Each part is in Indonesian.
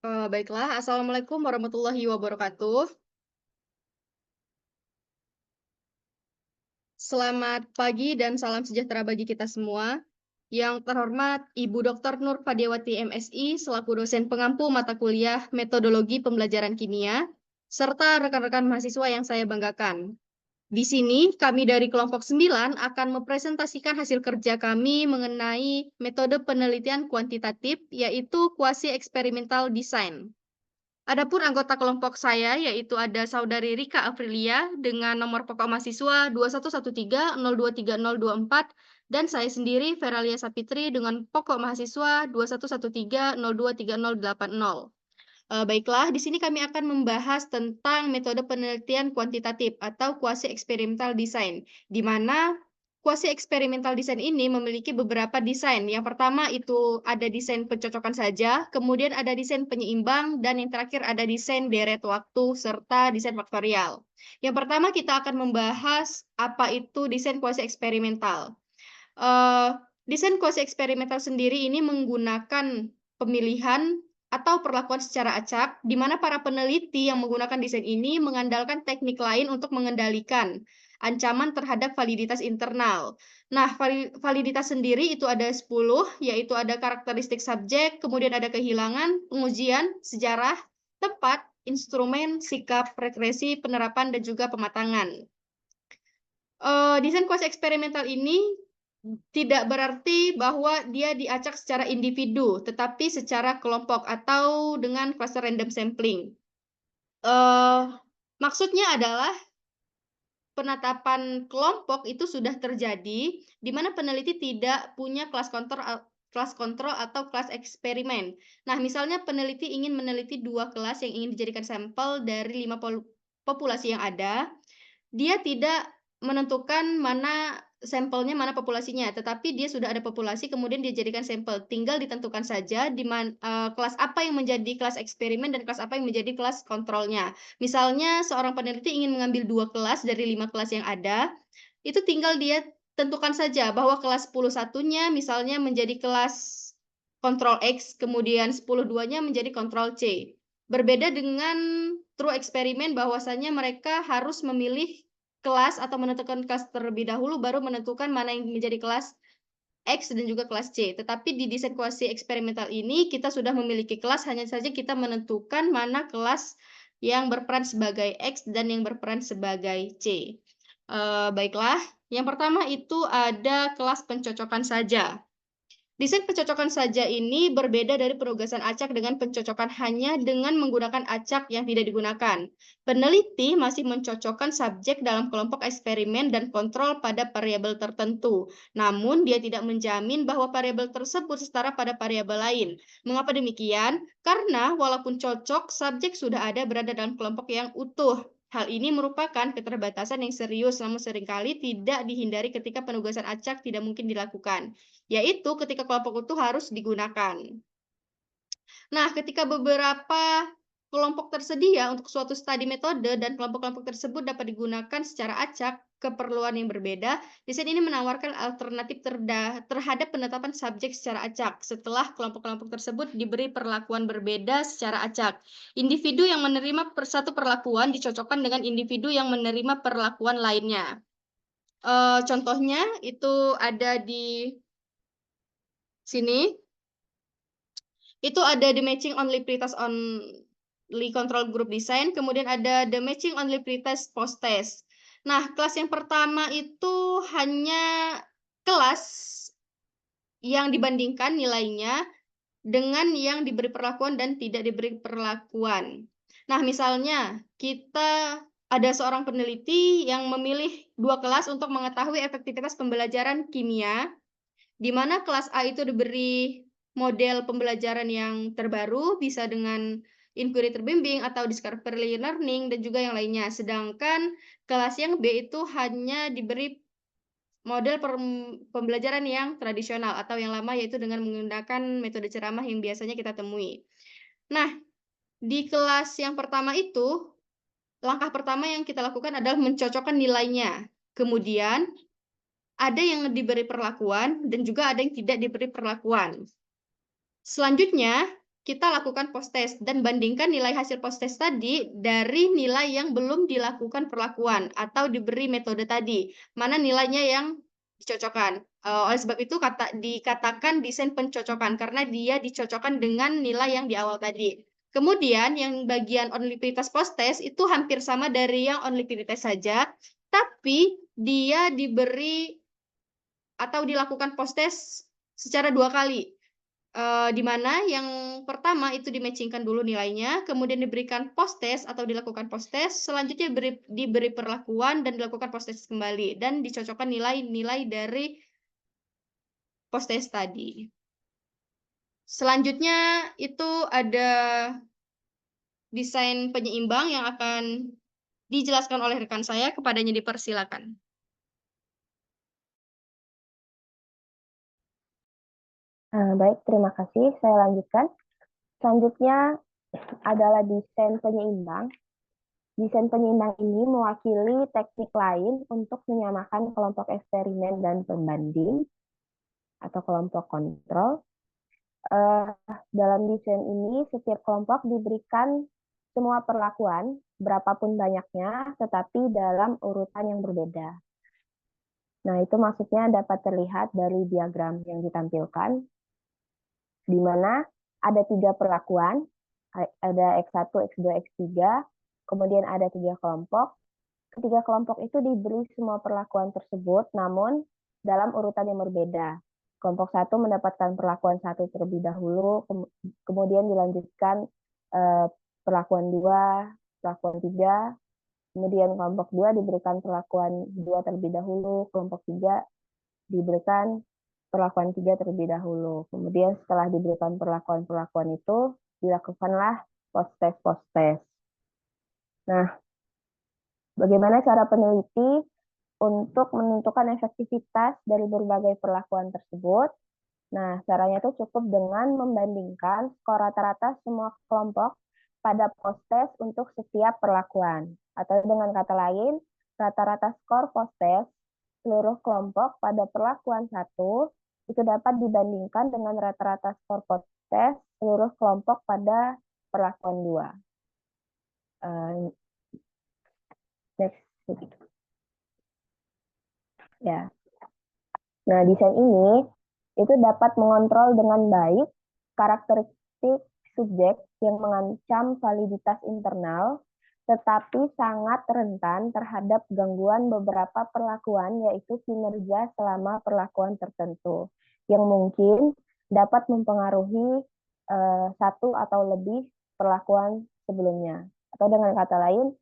Baiklah, Assalamualaikum warahmatullahi wabarakatuh. Selamat pagi dan salam sejahtera bagi kita semua. Yang terhormat Ibu Dr. Nur Fadiawati MSI selaku dosen pengampu mata kuliah Metodologi Pembelajaran Kimia, serta rekan-rekan mahasiswa yang saya banggakan. Di sini kami dari kelompok 9 akan mempresentasikan hasil kerja kami mengenai metode penelitian kuantitatif, yaitu quasi experimental design. Adapun anggota kelompok saya, yaitu ada Saudari Rika Aprilia dengan nomor pokok mahasiswa 2113023024 dan saya sendiri Veralia Sapitri dengan pokok mahasiswa 2113023080. Baiklah, di sini kami akan membahas tentang metode penelitian kuantitatif atau quasi experimental design, di mana quasi experimental design ini memiliki beberapa desain. Yang pertama itu ada desain pencocokan saja, kemudian ada desain penyeimbang, dan yang terakhir ada desain deret waktu serta desain faktorial. Yang pertama kita akan membahas apa itu desain quasi eksperimental. Uh, Desain quasi eksperimental sendiri ini menggunakan pemilihan atau perlakuan secara acak, di mana para peneliti yang menggunakan desain ini mengandalkan teknik lain untuk mengendalikan ancaman terhadap validitas internal. Nah, validitas sendiri itu ada 10, yaitu ada karakteristik subjek, kemudian ada kehilangan, pengujian, sejarah, tempat, instrumen, sikap, regresi, penerapan, dan juga pematangan. Desain quasi eksperimental ini tidak berarti bahwa dia diacak secara individu, tetapi secara kelompok atau dengan cluster random sampling. Maksudnya adalah penetapan kelompok itu sudah terjadi, di mana peneliti tidak punya kelas kontrol atau kelas eksperimen. Nah, misalnya peneliti ingin meneliti 2 kelas yang ingin dijadikan sampel dari 5 populasi yang ada, dia tidak menentukan mana sampelnya, mana populasinya, tetapi dia sudah ada populasi, kemudian dia jadikan sampel. Tinggal ditentukan saja kelas apa yang menjadi kelas eksperimen dan kelas apa yang menjadi kelas kontrolnya. Misalnya seorang peneliti ingin mengambil 2 kelas dari 5 kelas yang ada, itu tinggal dia tentukan saja bahwa kelas 10-1-nya misalnya menjadi kelas kontrol X, kemudian 10-2-nya menjadi kontrol C. Berbeda dengan true eksperimen bahwasanya mereka harus memilih kelas atau menentukan kelas terlebih dahulu baru menentukan mana yang menjadi kelas X dan juga kelas C. Tetapi di desain quasi eksperimental ini kita sudah memiliki kelas, hanya saja kita menentukan mana kelas yang berperan sebagai X dan yang berperan sebagai C. Baiklah, yang pertama itu ada kelas pencocokan saja. Desain pencocokan saja ini berbeda dari penugasan acak dengan pencocokan hanya dengan menggunakan acak yang tidak digunakan. Peneliti masih mencocokkan subjek dalam kelompok eksperimen dan kontrol pada variabel tertentu. Namun, dia tidak menjamin bahwa variabel tersebut setara pada variabel lain. Mengapa demikian? Karena walaupun cocok, subjek sudah ada berada dalam kelompok yang utuh. Hal ini merupakan keterbatasan yang serius, namun seringkali tidak dihindari ketika penugasan acak tidak mungkin dilakukan, yaitu ketika kelompok utuh harus digunakan. Nah, ketika beberapa kelompok tersedia untuk suatu studi metode dan kelompok-kelompok tersebut dapat digunakan secara acak keperluan yang berbeda, desain ini menawarkan alternatif terhadap penetapan subjek secara acak setelah kelompok-kelompok tersebut diberi perlakuan berbeda secara acak. Individu yang menerima satu perlakuan dicocokkan dengan individu yang menerima perlakuan lainnya. Contohnya itu ada di sini. Itu ada the matching only pretest only control group design, kemudian ada the matching only pretest post test. Nah, kelas yang pertama itu hanya kelas yang dibandingkan nilainya dengan yang diberi perlakuan dan tidak diberi perlakuan. Nah, misalnya kita ada seorang peneliti yang memilih 2 kelas untuk mengetahui efektivitas pembelajaran kimia, di mana kelas A itu diberi model pembelajaran yang terbaru, bisa dengan inquiry terbimbing atau discovery learning, dan juga yang lainnya. Sedangkan kelas yang B itu hanya diberi model pembelajaran yang tradisional atau yang lama, yaitu dengan menggunakan metode ceramah yang biasanya kita temui. Nah, di kelas yang pertama itu, langkah pertama yang kita lakukan adalah mencocokkan nilainya. Kemudian, ada yang diberi perlakuan dan juga ada yang tidak diberi perlakuan. Selanjutnya, kita lakukan post-test dan bandingkan nilai hasil post-test tadi dari nilai yang belum dilakukan perlakuan atau diberi metode tadi. Mana nilainya yang dicocokkan. Oleh sebab itu dikatakan desain pencocokan karena dia dicocokkan dengan nilai yang di awal tadi. Kemudian yang bagian on liquiditas post-test itu hampir sama dari yang on liquiditas saja, tapi dia diberi atau dilakukan post-test secara 2 kali. Di mana yang pertama itu di-matching-kan dulu nilainya, kemudian diberikan post-test atau dilakukan post-test, selanjutnya diberi perlakuan dan dilakukan post-test kembali, dan dicocokkan nilai-nilai dari post-test tadi. Selanjutnya itu ada desain penyeimbang yang akan dijelaskan oleh rekan saya, kepadanya dipersilakan. Baik, terima kasih. Saya lanjutkan. Selanjutnya adalah desain penyeimbang. Desain penyeimbang ini mewakili teknik lain untuk menyamakan kelompok eksperimen dan pembanding atau kelompok kontrol. Dalam desain ini, setiap kelompok diberikan semua perlakuan, berapapun banyaknya, tetapi dalam urutan yang berbeda. Nah, itu maksudnya dapat terlihat dari diagram yang ditampilkan, di mana ada 3 perlakuan, ada X1, X2, X3, kemudian ada 3 kelompok. Ketiga kelompok itu diberi semua perlakuan tersebut, namun dalam urutan yang berbeda. Kelompok 1 mendapatkan perlakuan 1 terlebih dahulu, kemudian dilanjutkan perlakuan 2, perlakuan 3, kemudian kelompok 2 diberikan perlakuan 2 terlebih dahulu, kelompok 3 diberikan perlakuan 3 terlebih dahulu. Kemudian setelah diberikan perlakuan-perlakuan itu, dilakukanlah post-test. Nah, bagaimana cara peneliti untuk menentukan efektivitas dari berbagai perlakuan tersebut? Nah, caranya itu cukup dengan membandingkan skor rata-rata semua kelompok pada post-test untuk setiap perlakuan. Atau dengan kata lain, rata-rata skor post-test seluruh kelompok pada perlakuan 1 itu dapat dibandingkan dengan rata-rata skor post-test seluruh kelompok pada perlakuan 2. Next. Ya. Nah, desain ini itu dapat mengontrol dengan baik karakteristik subjek yang mengancam validitas internal, tetapi sangat rentan terhadap gangguan beberapa perlakuan, yaitu kinerja selama perlakuan tertentu, yang mungkin dapat mempengaruhi satu atau lebih perlakuan sebelumnya. Atau dengan kata lain,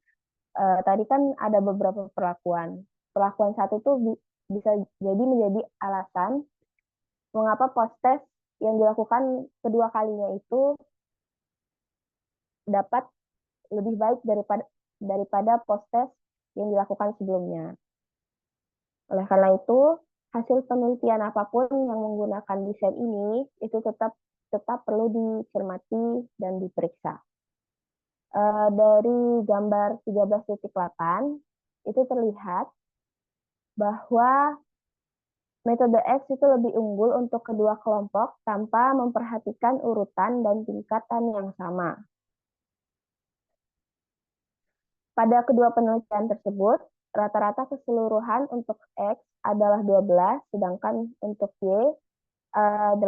tadi kan ada beberapa perlakuan. Perlakuan 1 tuh bisa jadi menjadi alasan mengapa post-test yang dilakukan kedua kalinya itu dapat lebih baik daripada post-test yang dilakukan sebelumnya. Oleh karena itu, hasil penelitian apapun yang menggunakan desain ini itu tetap perlu dicermati dan diperiksa. Dari gambar 13.8 itu terlihat bahwa metode X itu lebih unggul untuk kedua kelompok tanpa memperhatikan urutan dan tingkatan yang sama. Pada kedua penelitian tersebut, rata-rata keseluruhan untuk X adalah 12, sedangkan untuk Y 8.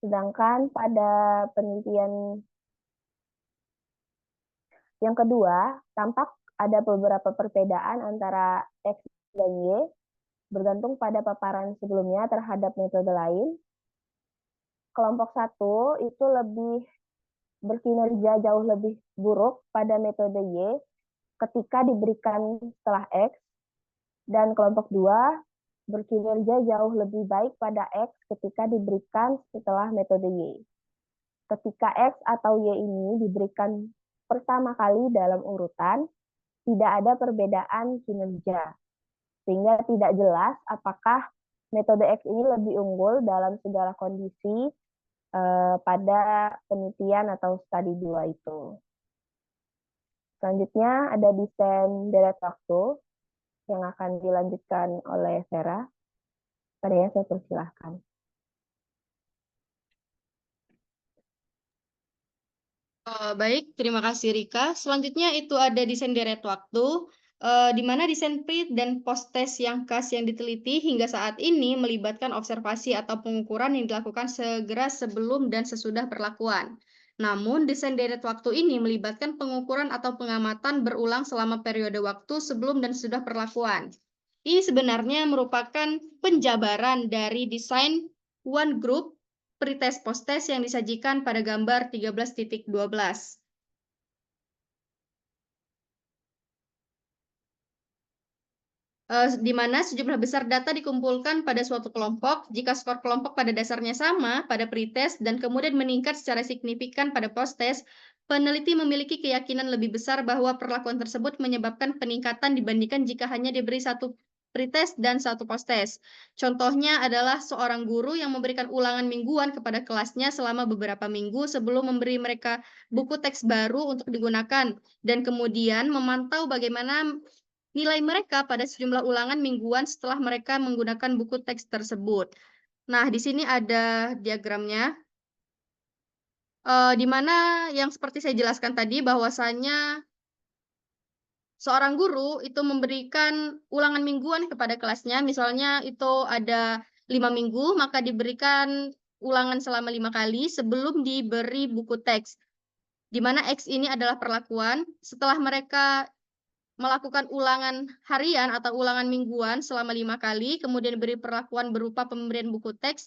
Sedangkan pada penelitian yang kedua, tampak ada beberapa perbedaan antara X dan Y, bergantung pada paparan sebelumnya terhadap metode lain. Kelompok 1 itu lebih berkinerja jauh lebih buruk pada metode Y ketika diberikan setelah X, dan kelompok 2 berkinerja jauh lebih baik pada X ketika diberikan setelah metode Y. Ketika X atau Y ini diberikan pertama kali dalam urutan, tidak ada perbedaan kinerja, sehingga tidak jelas apakah metode X ini lebih unggul dalam segala kondisi pada penelitian atau studi 2 itu. Selanjutnya ada desain deret waktu yang akan dilanjutkan oleh Vera. Padanya saya persilahkan. Baik, terima kasih Rika. Selanjutnya itu ada desain deret waktu, di mana desain pre dan post test yang khas yang diteliti hingga saat ini melibatkan observasi atau pengukuran yang dilakukan segera sebelum dan sesudah perlakuan. Namun, desain deret waktu ini melibatkan pengukuran atau pengamatan berulang selama periode waktu sebelum dan sesudah perlakuan. Ini sebenarnya merupakan penjabaran dari desain one group pretest post-test yang disajikan pada gambar 13.12. Di mana sejumlah besar data dikumpulkan pada suatu kelompok. Jika skor kelompok pada dasarnya sama pada pretest dan kemudian meningkat secara signifikan pada post-test, peneliti memiliki keyakinan lebih besar bahwa perlakuan tersebut menyebabkan peningkatan dibandingkan jika hanya diberi satu pretest dan satu post-test. Contohnya adalah seorang guru yang memberikan ulangan mingguan kepada kelasnya selama beberapa minggu sebelum memberi mereka buku teks baru untuk digunakan, dan kemudian memantau bagaimana nilai mereka pada sejumlah ulangan mingguan setelah mereka menggunakan buku teks tersebut. Nah, di sini ada diagramnya, di mana yang seperti saya jelaskan tadi bahwasanya seorang guru itu memberikan ulangan mingguan kepada kelasnya, misalnya itu ada 5 minggu, maka diberikan ulangan selama 5 kali sebelum diberi buku teks, di mana X ini adalah perlakuan. Setelah mereka melakukan ulangan harian atau ulangan mingguan selama 5 kali, kemudian diberi perlakuan berupa pemberian buku teks,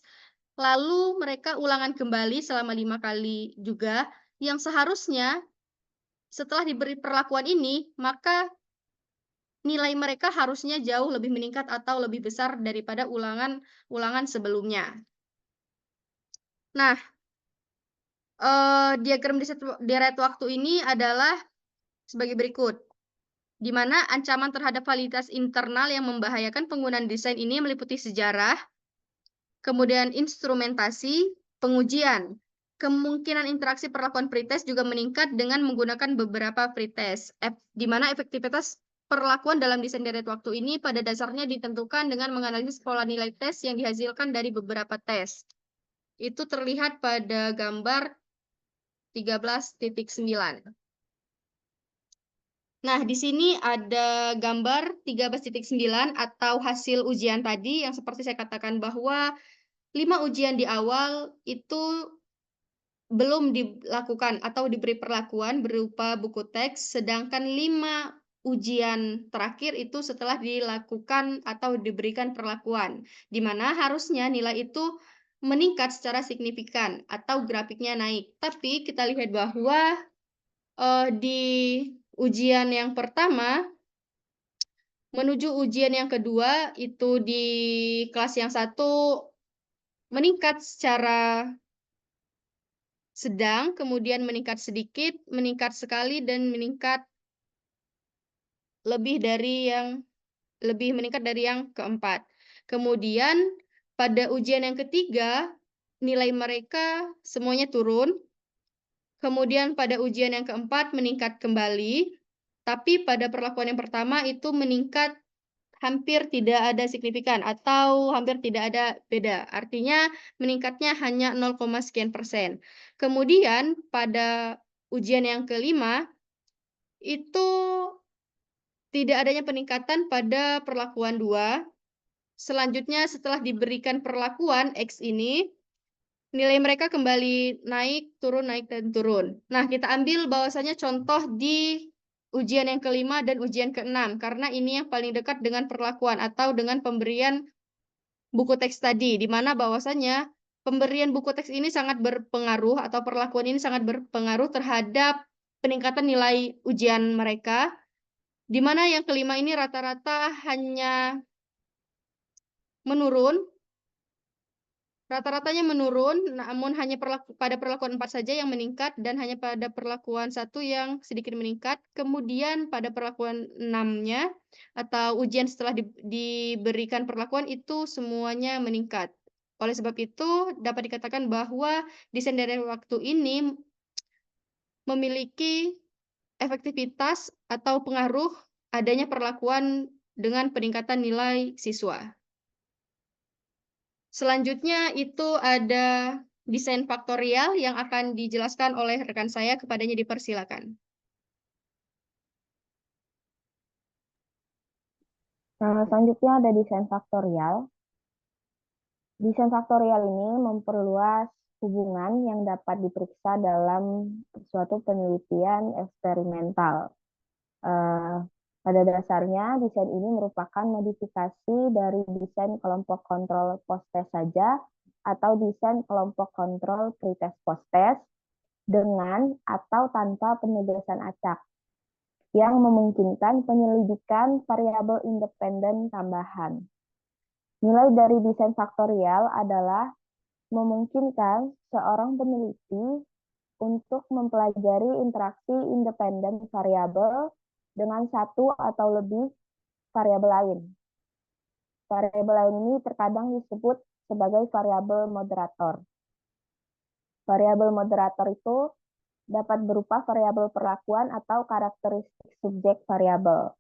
lalu mereka ulangan kembali selama 5 kali juga, yang seharusnya setelah diberi perlakuan ini, maka nilai mereka harusnya jauh lebih meningkat atau lebih besar daripada ulangan sebelumnya. Nah, diagram deret waktu ini adalah sebagai berikut, di mana ancaman terhadap validitas internal yang membahayakan penggunaan desain ini meliputi sejarah, kemudian instrumentasi, pengujian. Kemungkinan interaksi perlakuan pretest juga meningkat dengan menggunakan beberapa pretest, di mana efektivitas perlakuan dalam desain deret waktu ini pada dasarnya ditentukan dengan menganalisis pola nilai tes yang dihasilkan dari beberapa tes. Itu terlihat pada gambar 13.9. Nah, di sini ada gambar 13.9 atau hasil ujian tadi yang seperti saya katakan bahwa 5 ujian di awal itu belum dilakukan atau diberi perlakuan berupa buku teks, sedangkan 5 ujian terakhir itu setelah dilakukan atau diberikan perlakuan, di mana harusnya nilai itu meningkat secara signifikan atau grafiknya naik. Tapi kita lihat bahwa, di ujian yang pertama menuju ujian yang kedua itu di kelas yang satu meningkat secara sedang, kemudian meningkat sedikit, meningkat sekali, dan lebih meningkat dari yang keempat. Kemudian pada ujian yang ketiga, nilai mereka semuanya turun. Kemudian pada ujian yang keempat meningkat kembali, tapi pada perlakuan yang pertama itu meningkat hampir tidak ada signifikan atau hampir tidak ada beda. Artinya meningkatnya hanya 0, sekian persen. Kemudian pada ujian yang kelima, itu tidak adanya peningkatan pada perlakuan 2. Selanjutnya setelah diberikan perlakuan X ini, nilai mereka kembali naik, naik, dan turun. Nah, kita ambil bahwasanya contoh di ujian yang kelima dan ujian keenam, karena ini yang paling dekat dengan perlakuan atau dengan pemberian buku teks tadi, di mana bahwasanya pemberian buku teks ini sangat berpengaruh atau perlakuan ini sangat berpengaruh terhadap peningkatan nilai ujian mereka, di mana yang kelima ini rata-rata hanya menurun. Rata-ratanya menurun, namun hanya pada perlakuan 4 saja yang meningkat dan hanya pada perlakuan 1 yang sedikit meningkat. Kemudian pada perlakuan 6-nya atau ujian setelah diberikan perlakuan itu semuanya meningkat. Oleh sebab itu dapat dikatakan bahwa desain deret waktu ini memiliki efektivitas atau pengaruh adanya perlakuan dengan peningkatan nilai siswa. Selanjutnya itu ada desain faktorial yang akan dijelaskan oleh rekan saya, kepadanya dipersilakan. Selanjutnya ada desain faktorial. Desain faktorial ini memperluas hubungan yang dapat diperiksa dalam suatu penelitian eksperimental. Pada dasarnya, desain ini merupakan modifikasi dari desain kelompok kontrol post-test saja atau desain kelompok kontrol pretest post-test dengan atau tanpa penugasan acak yang memungkinkan penyelidikan variabel independen tambahan. Nilai dari desain faktorial adalah memungkinkan seorang peneliti untuk mempelajari interaksi independen variabel dengan satu atau lebih variabel lain. Variabel lain ini terkadang disebut sebagai variabel moderator. Variabel moderator itu dapat berupa variabel perlakuan atau karakteristik subjek variabel.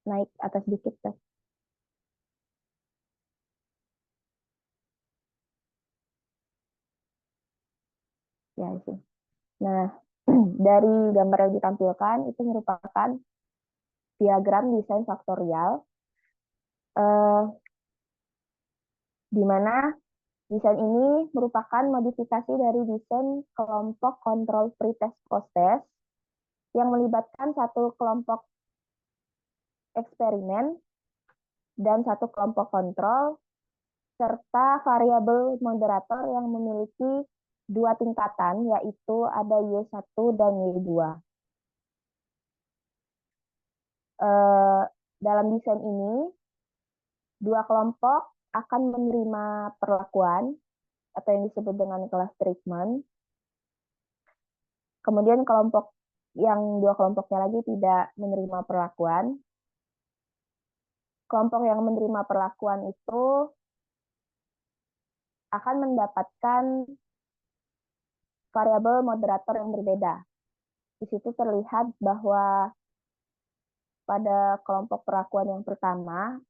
Naik atas dikit, Teh. Ya, sih. Nah, dari gambar yang ditampilkan itu merupakan diagram desain faktorial, di mana desain ini merupakan modifikasi dari desain kelompok kontrol pretest post-test yang melibatkan satu kelompok eksperimen dan satu kelompok kontrol serta variabel moderator yang memiliki dua tingkatan, yaitu ada Y1 dan Y2. Dalam desain ini, dua kelompok akan menerima perlakuan atau yang disebut dengan class treatment. Kemudian dua kelompoknya lagi tidak menerima perlakuan. Kelompok yang menerima perlakuan itu akan mendapatkan variabel moderator yang berbeda. Di situ terlihat bahwa pada kelompok perlakuan yang pertama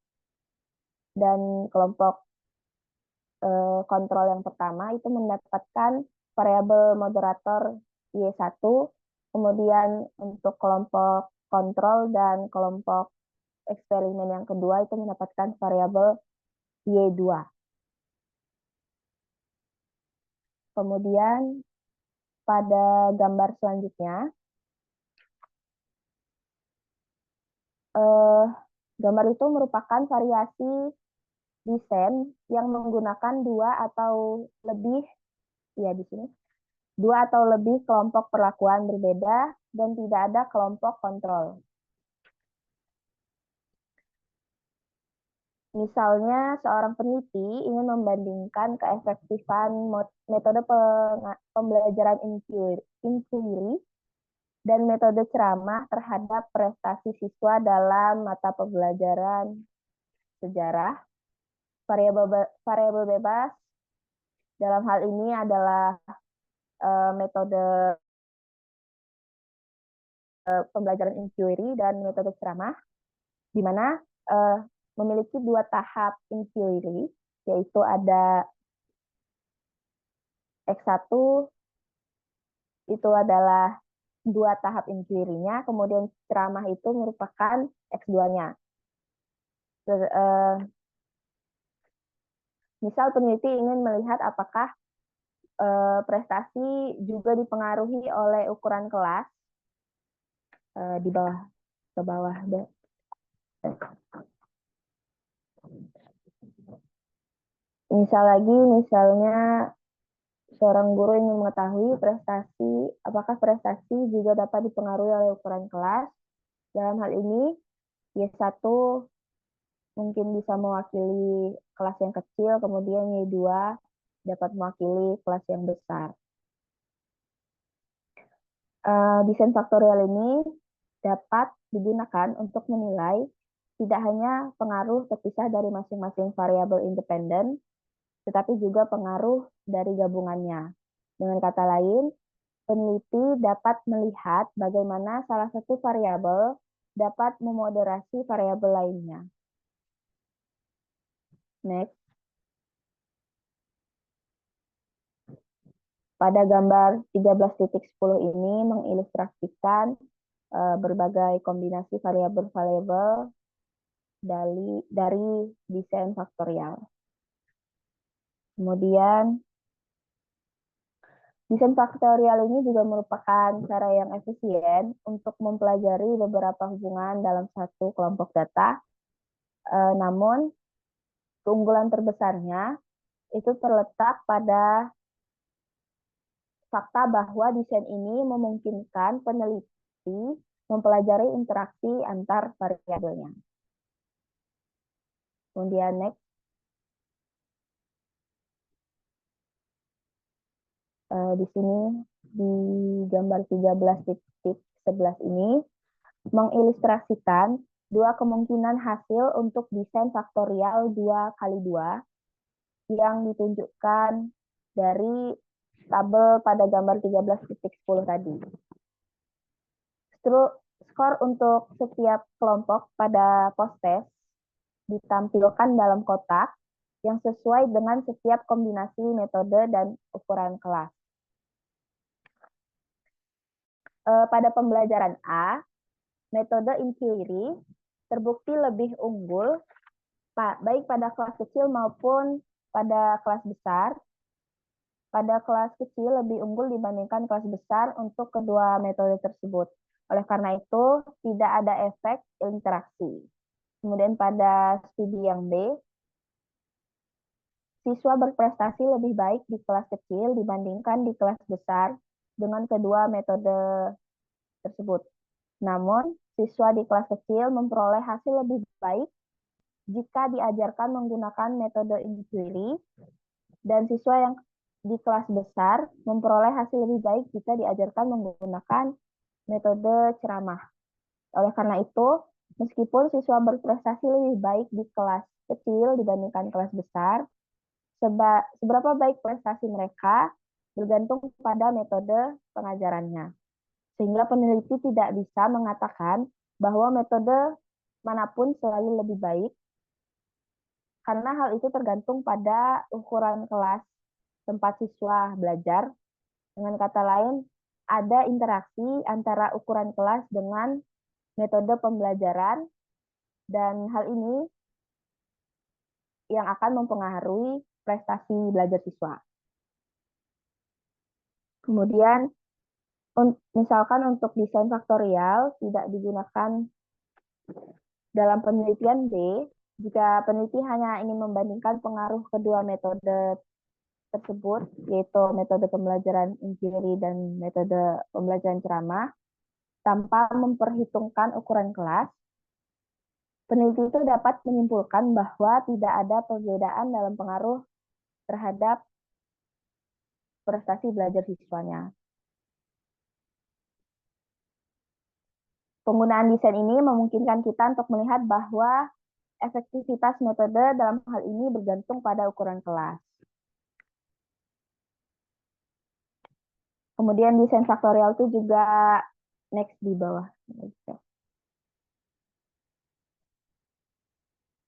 dan kelompok kontrol yang pertama itu mendapatkan variabel moderator Y1, kemudian untuk kelompok kontrol dan kelompok eksperimen yang kedua itu mendapatkan variabel Y2. Kemudian pada gambar selanjutnya, gambar itu merupakan variasi desain yang menggunakan dua atau lebih, ya di sini, dua atau lebih kelompok perlakuan berbeda dan tidak ada kelompok kontrol. Misalnya, seorang peneliti ingin membandingkan keefektifan metode pembelajaran inquiry dan metode ceramah terhadap prestasi siswa dalam mata pembelajaran sejarah. Variabel bebas dalam hal ini adalah metode pembelajaran inquiry dan metode ceramah, di mana memiliki dua tahap inquiry, yaitu ada X1 itu adalah dua tahap inquiry-nya, kemudian ceramah itu merupakan X2-nya. Misal peneliti ingin melihat apakah prestasi juga dipengaruhi oleh ukuran kelas, di bawah ke bawah deh. Misalnya seorang guru ingin mengetahui apakah prestasi juga dapat dipengaruhi oleh ukuran kelas. Dalam hal ini, Y1 mungkin bisa mewakili kelas yang kecil, kemudian Y2 dapat mewakili kelas yang besar. Desain faktorial ini dapat digunakan untuk menilai tidak hanya pengaruh terpisah dari masing-masing variabel independen, tetapi juga pengaruh dari gabungannya. Dengan kata lain, peneliti dapat melihat bagaimana salah satu variabel dapat memoderasi variabel lainnya. Next. Pada gambar 13.10 ini mengilustrasikan berbagai kombinasi variabel-variabel dari desain faktorial. Kemudian, desain faktorial ini juga merupakan cara yang efisien untuk mempelajari beberapa hubungan dalam satu kelompok data. Namun, keunggulan terbesarnya itu terletak pada fakta bahwa desain ini memungkinkan peneliti mempelajari interaksi antar variabelnya. Kemudian next. Di sini di gambar 13.11 ini mengilustrasikan dua kemungkinan hasil untuk desain faktorial 2x2 yang ditunjukkan dari tabel pada gambar 13.10 tadi. Skor untuk setiap kelompok pada post-test ditampilkan dalam kotak yang sesuai dengan setiap kombinasi metode dan ukuran kelas. Pada pembelajaran A, metode inquiry terbukti lebih unggul baik pada kelas kecil maupun pada kelas besar. Pada kelas kecil lebih unggul dibandingkan kelas besar untuk kedua metode tersebut. Oleh karena itu, tidak ada efek interaksi. Kemudian pada studi yang B, siswa berprestasi lebih baik di kelas kecil dibandingkan di kelas besar dengan kedua metode tersebut. Namun, siswa di kelas kecil memperoleh hasil lebih baik jika diajarkan menggunakan metode inquiry, dan siswa yang di kelas besar memperoleh hasil lebih baik jika diajarkan menggunakan metode ceramah. Oleh karena itu, meskipun siswa berprestasi lebih baik di kelas kecil dibandingkan kelas besar, seberapa baik prestasi mereka bergantung pada metode pengajarannya. Sehingga peneliti tidak bisa mengatakan bahwa metode manapun selalu lebih baik, karena hal itu tergantung pada ukuran kelas tempat siswa belajar. Dengan kata lain, ada interaksi antara ukuran kelas dengan metode pembelajaran, dan hal ini yang akan mempengaruhi prestasi belajar siswa. Kemudian, misalkan untuk desain faktorial tidak digunakan dalam penelitian B, jika peneliti hanya ingin membandingkan pengaruh kedua metode tersebut, yaitu metode pembelajaran inquiry dan metode pembelajaran ceramah, tanpa memperhitungkan ukuran kelas, peneliti itu dapat menyimpulkan bahwa tidak ada perbedaan dalam pengaruh terhadap prestasi belajar siswanya. Penggunaan desain ini memungkinkan kita untuk melihat bahwa efektivitas metode dalam hal ini bergantung pada ukuran kelas. Kemudian desain faktorial itu juga next di bawah.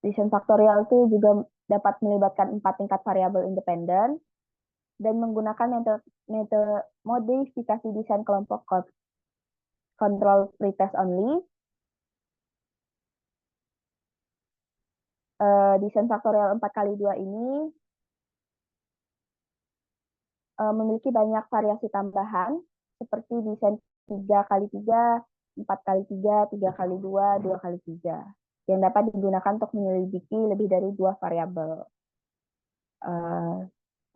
Desain faktorial itu juga dapat melibatkan 4 tingkat variabel independen dan menggunakan metode modifikasi desain kelompok control pretest only. Desain faktorial 4x2 ini memiliki banyak variasi tambahan seperti desain 3x3, 4x3, 3x2, 2x3 yang dapat digunakan untuk menyelidiki lebih dari 2 variabel.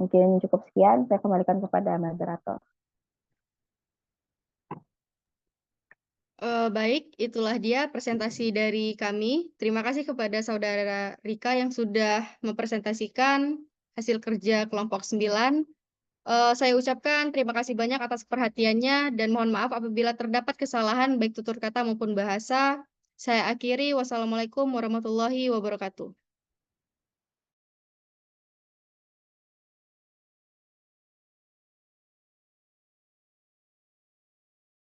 Mungkin cukup sekian, saya kembalikan kepada moderator. Baik, itulah dia presentasi dari kami. Terima kasih kepada Saudara Rika yang sudah mempresentasikan hasil kerja kelompok 9. Saya ucapkan terima kasih banyak atas perhatiannya dan mohon maaf apabila terdapat kesalahan baik tutur kata maupun bahasa. Saya akhiri, wassalamualaikum warahmatullahi wabarakatuh.